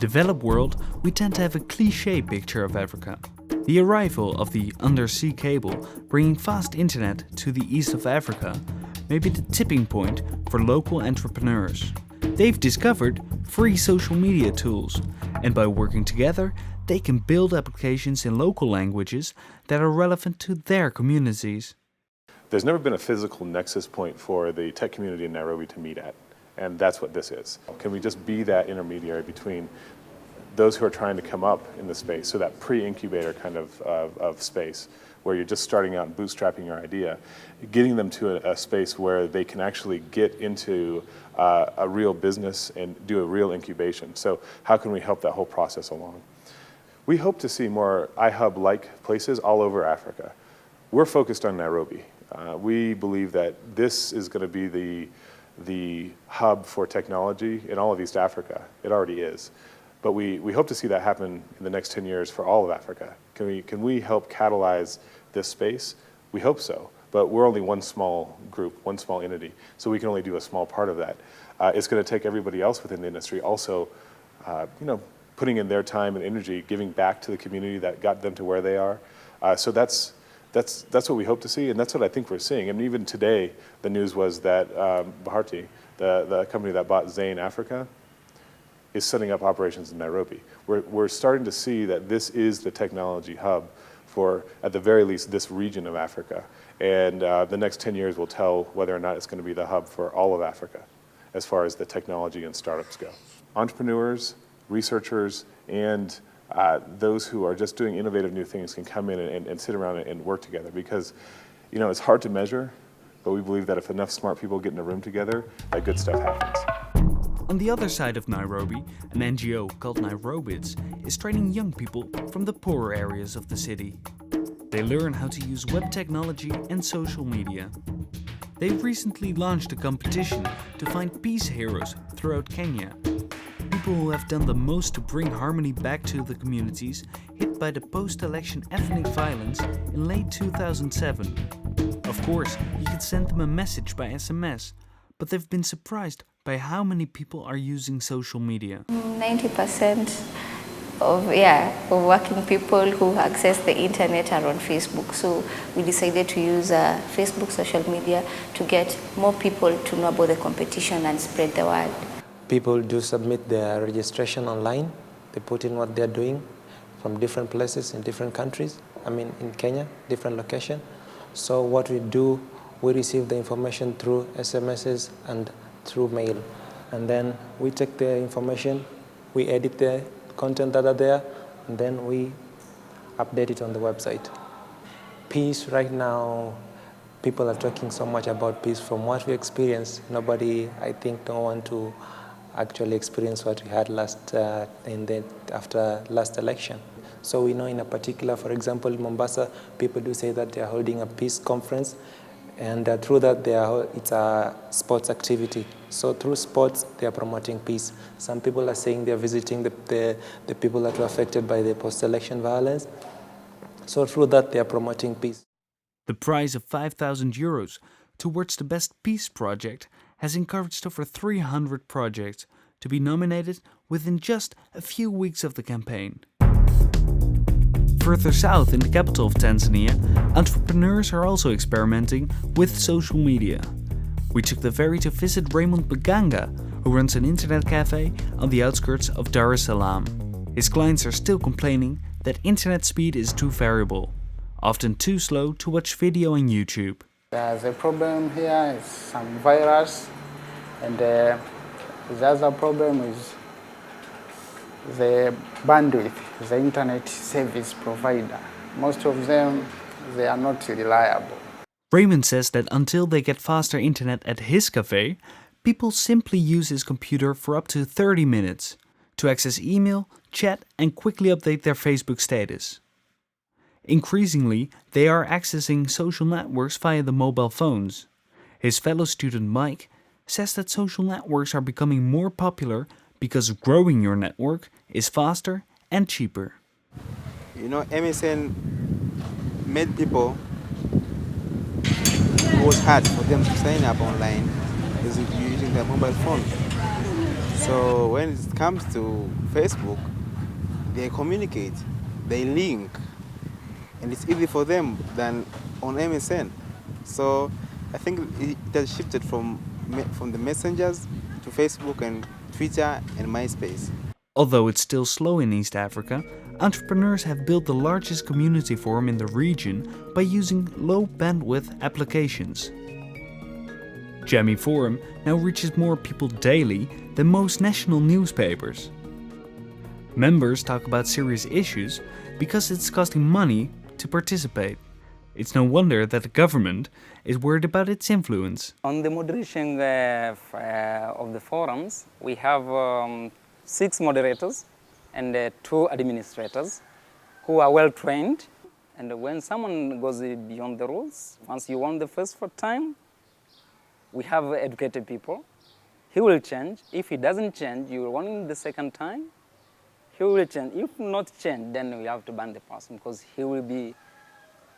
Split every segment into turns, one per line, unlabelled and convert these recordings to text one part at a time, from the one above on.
developed world, we tend to have a cliché picture of Africa. The arrival of the undersea cable bringing fast internet to the east of Africa may be the tipping point for local entrepreneurs. They've discovered free social media tools, and by working together, they can build applications in local languages that are relevant to their communities.
There's never been a physical nexus point for the tech community in Nairobi to meet at, and that's what this is. Can we just be that intermediary between those who are trying to come up in the space, so that pre-incubator kind of space, where you're just starting out and bootstrapping your idea, getting them to a space where they can actually get into a real business and do a real incubation. So how can we help that whole process along? We hope to see more iHub-like places all over Africa. We're focused on Nairobi. We believe that this is going to be the hub for technology in all of East Africa. It already is. But we hope to see that happen in the next 10 years for all of Africa. Can we help catalyze this space? We hope so. But we're only one small group, one small entity, so we can only do a small part of that. It's going to take everybody else within the industry also, putting in their time and energy, giving back to the community that got them to where they are. So that's what we hope to see, and that's what I think we're seeing. I mean, even today, the news was that Bharti, the company that bought Zain Africa, is setting up operations in Nairobi. We're starting to see that this is the technology hub for, at the very least, this region of Africa. And the next 10 years will tell whether or not it's going to be the hub for all of Africa, as far as the technology and startups go. Entrepreneurs, researchers, and those who are just doing innovative new things can come in and sit around and work together, because it's hard to measure, but we believe that if enough smart people get in a room together, that good stuff happens.
On the other side of Nairobi, an NGO called Nairobits is training young people from the poorer areas of the city. They learn how to use web technology and social media. They've recently launched a competition to find peace heroes throughout Kenya. People who have done the most to bring harmony back to the communities hit by the post-election ethnic violence in late 2007. Of course, you can send them a message by SMS, but they've been surprised by how many people are using social media.
90% of working people who access the internet are on Facebook. So we decided to use Facebook social media to get more people to know about the competition and spread the word.
People do submit their registration online. They put in what they're doing from different places in different countries. In Kenya, different location. So what we do, we receive the information through SMSs and through mail. And then we take the information, we edit the content that are there, and then we update it on the website. Peace right now, people are talking so much about peace. From what we experience, nobody, I think, don't want to actually experience what we had after last election. So we know in a particular, for example, in Mombasa, people do say that they are holding a peace conference, and through that it's a sports activity. So through sports, they are promoting peace. Some people are saying they are visiting the people that were affected by the post-election violence. So through that, they are promoting peace.
The prize of €5,000 towards the Best Peace Project has encouraged over 300 projects to be nominated within just a few weeks of the campaign. Further south in the capital of Tanzania, entrepreneurs are also experimenting with social media. We took the ferry to visit Raymond Baganga, who runs an internet cafe on the outskirts of Dar es Salaam. His clients are still complaining that internet speed is too variable, often too slow to watch video on YouTube.
The problem here is some virus, and the other problem is the bandwidth, the internet service provider. Most of them, they are not reliable.
Raymond says that until they get faster internet at his cafe, people simply use his computer for up to 30 minutes to access email, chat, and quickly update their Facebook status. Increasingly, they are accessing social networks via the mobile phones. His fellow student Mike says that social networks are becoming more popular because growing your network is faster and cheaper.
MSN made people, it was hard for them to sign up online because you're using their mobile phone. So when it comes to Facebook, they communicate, they link, and it's easy for them than on MSN. So I think it has shifted from the messengers to Facebook and Twitter and MySpace.
Although it's still slow in East Africa, entrepreneurs have built the largest community forum in the region by using low bandwidth applications. Jammy Forum now reaches more people daily than most national newspapers. Members talk about serious issues because it's costing money to participate. It's no wonder that the government is worried about its influence.
On the moderation of the forums, we have 6 moderators and 2 administrators who are well trained. And when someone goes beyond the rules, once you won the first time, we have educated people. He will change. If he doesn't change, you won him the second time, he will change. If not change, then we have to ban the person because he will be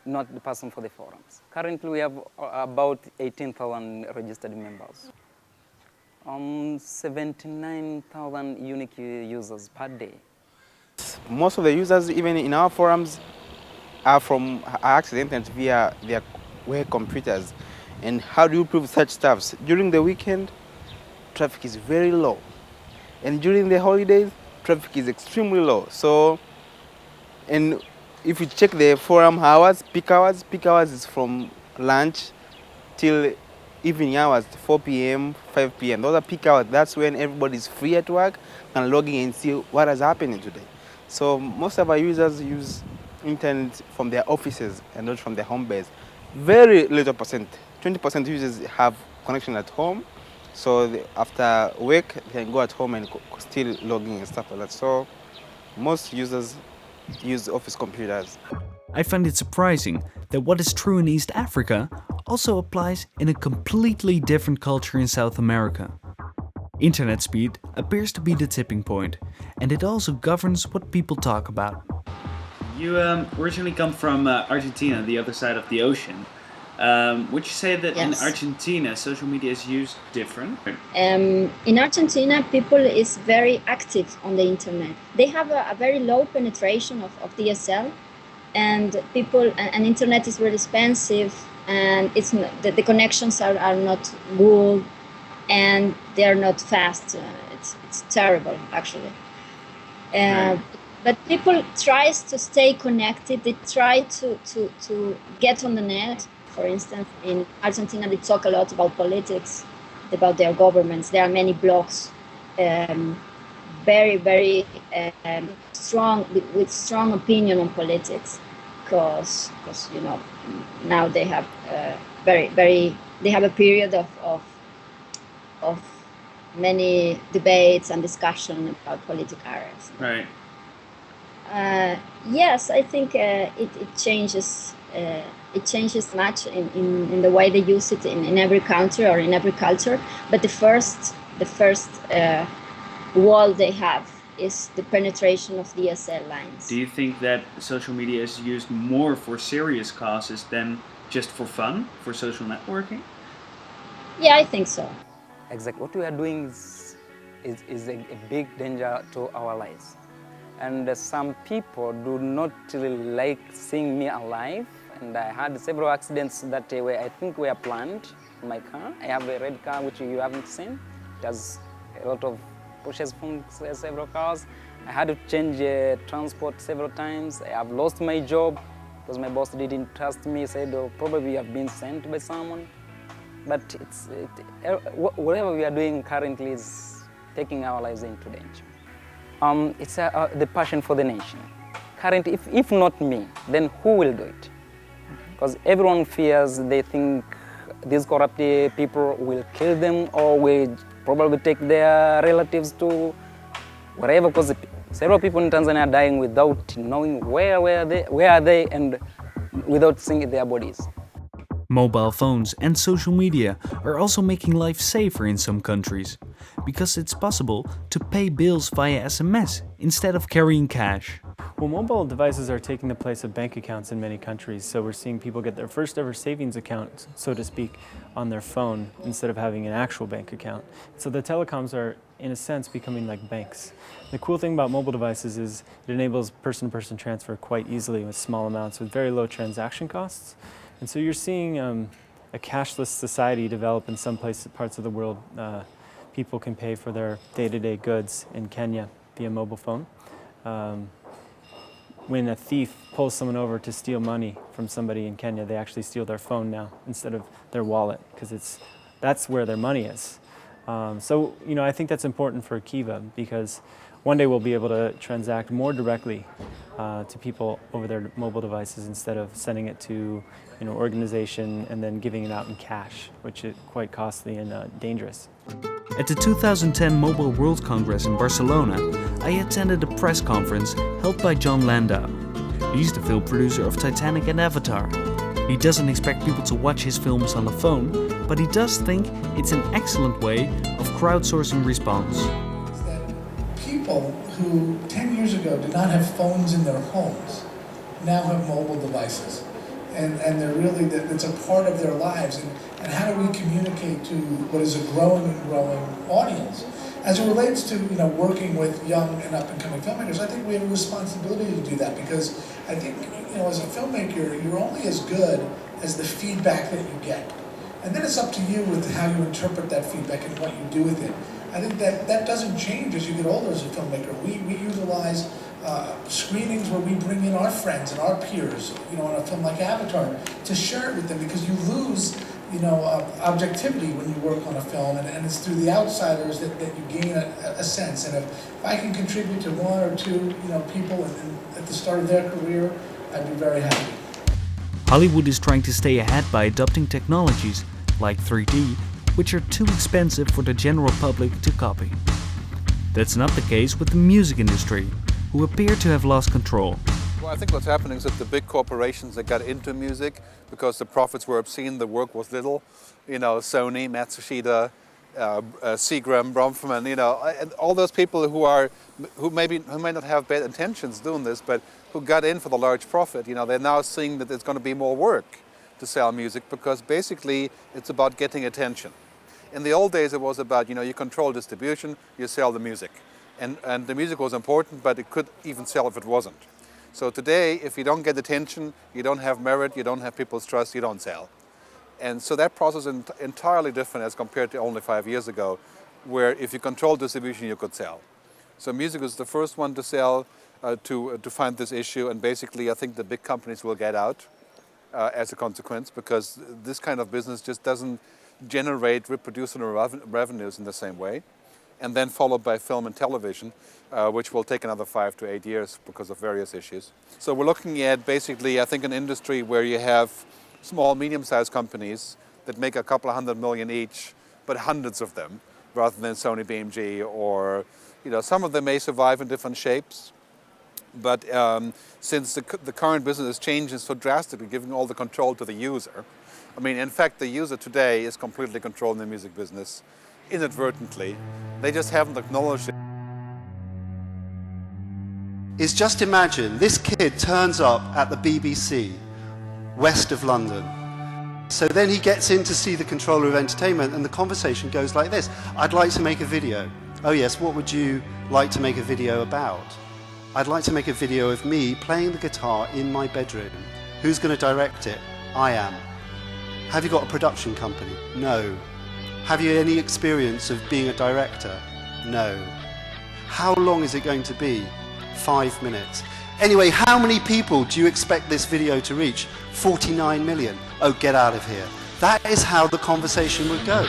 not the person for the forums. Currently, we have about 18,000 registered members. 79,000 unique users per day.
Most of the users, even in our forums, are access the internet via their work computers. And how do you prove such stuff? During the weekend, traffic is very low. And during the holidays, traffic is extremely low. So, and if you check the forum hours, peak hours is from lunch till evening hours, 4 p.m., 5 p.m. Those are peak hours. That's when everybody's free at work and logging and see what is happening today. So most of our users use internet from their offices and not from their home base. Very little percent, 20% users have connection at home. So after work, they can go at home and still logging and stuff like that. So most users use office computers.
I find it surprising that what is true in East Africa also applies in a completely different culture in South America. Internet speed appears to be the tipping point, and it also governs what people talk about.
You originally come from Argentina, the other side of the ocean. Would you say that in Argentina social media is used different?
In Argentina, people is very active on the internet. They have a very low penetration of DSL, and internet is very expensive, and it's not, the connections are not good, and they are not fast. It's terrible, actually.
Right.
But people tries to stay connected. They try to get on the net. For instance, in Argentina, they talk a lot about politics, about their governments. There are many blogs, very, very strong, with strong opinion on politics, because you know now they have they have a period of many debates and discussion about political areas.
Right.
Yes, I think it changes. It changes much in the way they use it in every country or in every culture. But the first wall they have is the penetration of DSL lines.
Do you think that social media is used more for serious causes than just for fun, for social networking?
Yeah, I think so.
Exactly. What we are doing is a big danger to our lives. And some people do not really like seeing me alive. And I had several accidents that I think were planned in my car. I have a red car which you haven't seen. It has a lot of pushes from several cars. I had to change transport several times. I have lost my job because my boss didn't trust me. He said, oh, probably you have been sent by someone. But whatever we are doing currently is taking our lives into danger. It's the passion for the nation. Currently, if not me, then who will do it? Because everyone fears, they think these corrupt people will kill them or will probably take their relatives to wherever, because several people in Tanzania are dying without knowing where are they and without seeing their bodies.
Mobile phones and social media are also making life safer in some countries, because it's possible to pay bills via SMS instead of carrying cash.
Well, mobile devices are taking the place of bank accounts in many countries, so we're seeing people get their first ever savings account, so to speak, on their phone instead of having an actual bank account. So the telecoms are, in a sense, becoming like banks. The cool thing about mobile devices is it enables person-to-person transfer quite easily with small amounts with very low transaction costs. And so you're seeing a cashless society develop in some parts of the world. People can pay for their day-to-day goods in Kenya via mobile phone. When a thief pulls someone over to steal money from somebody in Kenya, they actually steal their phone now instead of their wallet, because that's where their money is. So, I think that's important for Kiva, because one day we'll be able to transact more directly to people over their mobile devices instead of sending it to organization and then giving it out in cash, which is quite costly and dangerous.
At the 2010 Mobile World Congress in Barcelona, I attended a press conference held by John Landau. He's the film producer of Titanic and Avatar. He doesn't expect people to watch his films on the phone, but he does think it's an excellent way of crowdsourcing response.
That people who 10 years ago did not have phones in their homes now have mobile devices. And they're really, it's a part of their lives. And how do we communicate to what is a growing audience? As it relates to working with young and up-and-coming filmmakers, I think we have a responsibility to do that, because I think as a filmmaker, you're only as good as the feedback that you get. And then it's up to you with how you interpret that feedback and what you do with it. I think that doesn't change as you get older as a filmmaker. We utilize screenings where we bring in our friends and our peers, on a film like Avatar, to share it with them, because you lose, objectivity when you work on a film, and it's through the outsiders that you gain a sense. And if I can contribute to one or two, people at the start of their career, I'd be very happy.
Hollywood is trying to stay ahead by adopting technologies like 3D, which are too expensive for the general public to copy. That's not the case with the music industry, who appear to have lost control.
Well, I think what's happening is that the big corporations that got into music because the profits were obscene, the work was little, Sony, Matsushita, Seagram, Bronfman, and all those people who may not have bad intentions doing this, but who got in for the large profit, they're now seeing that there's going to be more work to sell music, because basically it's about getting attention. In the old days it was about, you control distribution, you sell the music. And the music was important, but it could even sell if it wasn't. So today, if you don't get attention, you don't have merit, you don't have people's trust, you don't sell. And so that process is entirely different as compared to only 5 years ago, where if you control distribution, you could sell. So music was the first one to sell, to find this issue, and basically I think the big companies will get out as a consequence, because this kind of business just doesn't generate reproducible revenues in the same way. And then followed by film and television, which will take another 5 to 8 years because of various issues. So we're looking at basically, I think, an industry where you have small, medium-sized companies that make a couple of $100 million each, but hundreds of them, rather than Sony, BMG, or some of them may survive in different shapes. But since the current business is changing so drastically, giving all the control to the user, in fact, the user today is completely controlling the music business inadvertently. They just haven't acknowledged it.
Is just imagine this kid turns up at the BBC, west of London. So then he gets in to see the controller of entertainment, and the conversation goes like this. I'd like to make a video. Oh yes, what would you like to make a video about? I'd like to make a video of me playing the guitar in my bedroom. Who's going to direct it? I am. Have you got a production company? No. Have you any experience of being a director? No. How long is it going to be? 5 minutes. Anyway, how many people do you expect this video to reach? 49 million. Oh, get out of here. That is how the conversation would go.